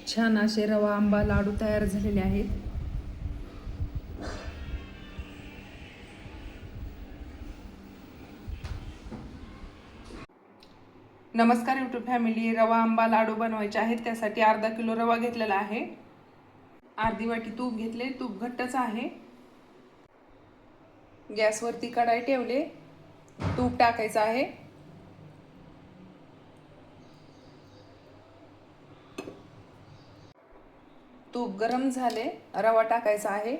छान असे रवा आंबा लाडू तयार झालेले आहेत। नमस्कार यूट्यूब फॅमिली, रवा आंबा लाडू बनवायचे आहेत। त्यासाठी अर्धा किलो रवा घेतलेला आहे। अर्धी वाटी तूप घेतले, तूप घट्टच आहे। गॅसवरती कढाई ठेवले, तूप टाकायचं आहे। तूप गरम झाले, रवा टाकायचा आहे।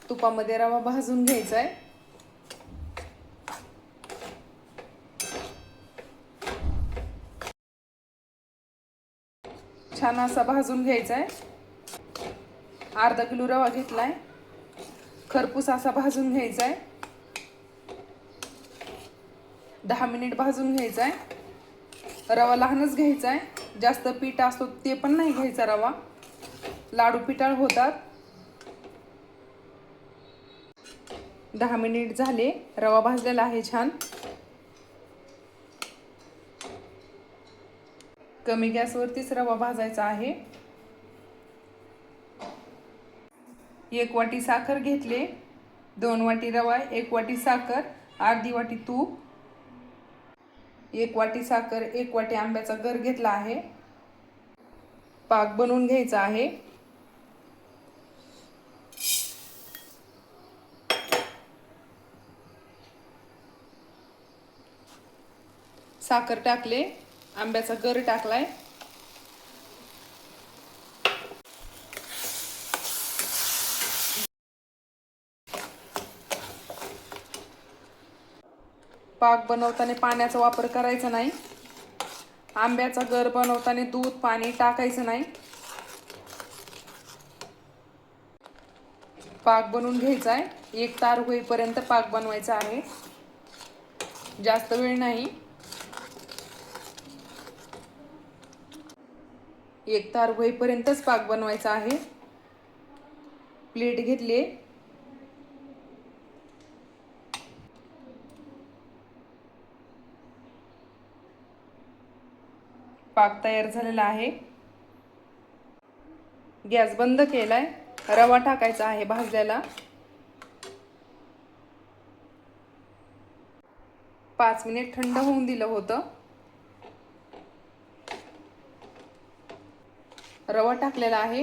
तुपामध्ये रवा भाजून घ्यायचा आहे। छान असा भाजून घ्यायचा आहे। अर्धा किलो रवा घेतलाय, खरपूस असा भाजून घ्यायचा आहे। 10 मिनिट भाजून घ्यायचा आहे। रवा लहानच घ्यायचा आहे, जास्त पीठ असतो ते पण नाही घ्यायचा रवा, लाडू पिठाळ होतात। 10 मिनिट झाले, रवा भाजलेला आहे छान। कमी गॅसवरतीच रवा भाजायचा आहे। 1 वाटी साखर घेतले, 2 वाटी रवा, 1 वाटी साखर, अर्धी वाटी तूप, 1 वाटी साखर, 1 वाटी आंब्याचा गर घेतला आहे। पाक बनवून घ्यायचा आहे। साखर टाकले, आंब्याचा गर टाकलाय। पाक बनवताना पाण्याचा वापर करायचा नाही। आंब्याचा गर बनवताना दूध पाणी टाकायचं नाही। पाक बनवून घ्यायचा आहे। 1 तार होईपर्यंत पाक बनवायचा आहे, जास्त वेळ नाही। 1 तार होईपर्यंतच पाक बनवायचा आहे। प्लेट घेतली, पाक तयार झालेला आहे। गॅस बंद केलाय, रवा टाकायचा आहे भाजलेला। 5 मिनिट थंड होऊन दिलं होतं। रवा टाकलेला आहे।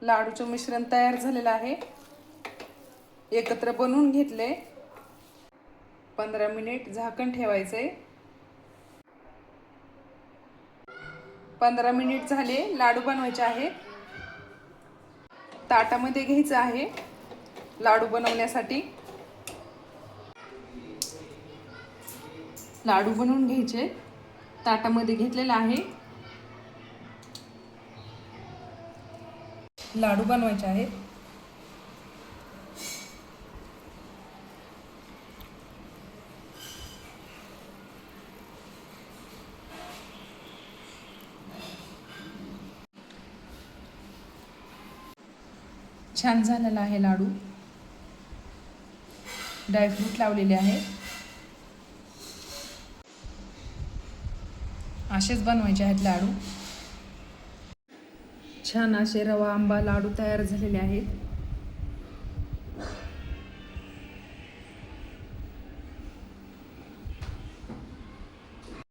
लाडूचं मिश्रण तयार झालेलं आहे। एकत्र बनवून घेतले। 15 मिनिट झाकण ठेवायचे। 15 मिनिट झाले, लाडू बनवायचे आहेत। ताटामध्ये घ्यायचं आहे लाडू बनवण्यासाठी। लाडू बनवून घ्यायचे, ताटामध्ये घेतलेला आहे। लाडू बनवायचे आहेत। छान झालेला आहे लाडू, ड्रायफ्रूट लावलेले आहे। असेच बनवायचे आहेत लाडू। छान असे रवा आंबा लाडू तयार झालेले आहेत।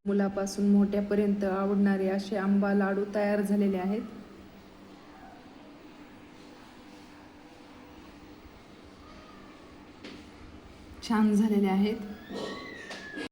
मुलापासून मोठ्यापर्यंत आवडणारे असे आंबा लाडू तयार झालेले आहेत। छान झालेले आहेत।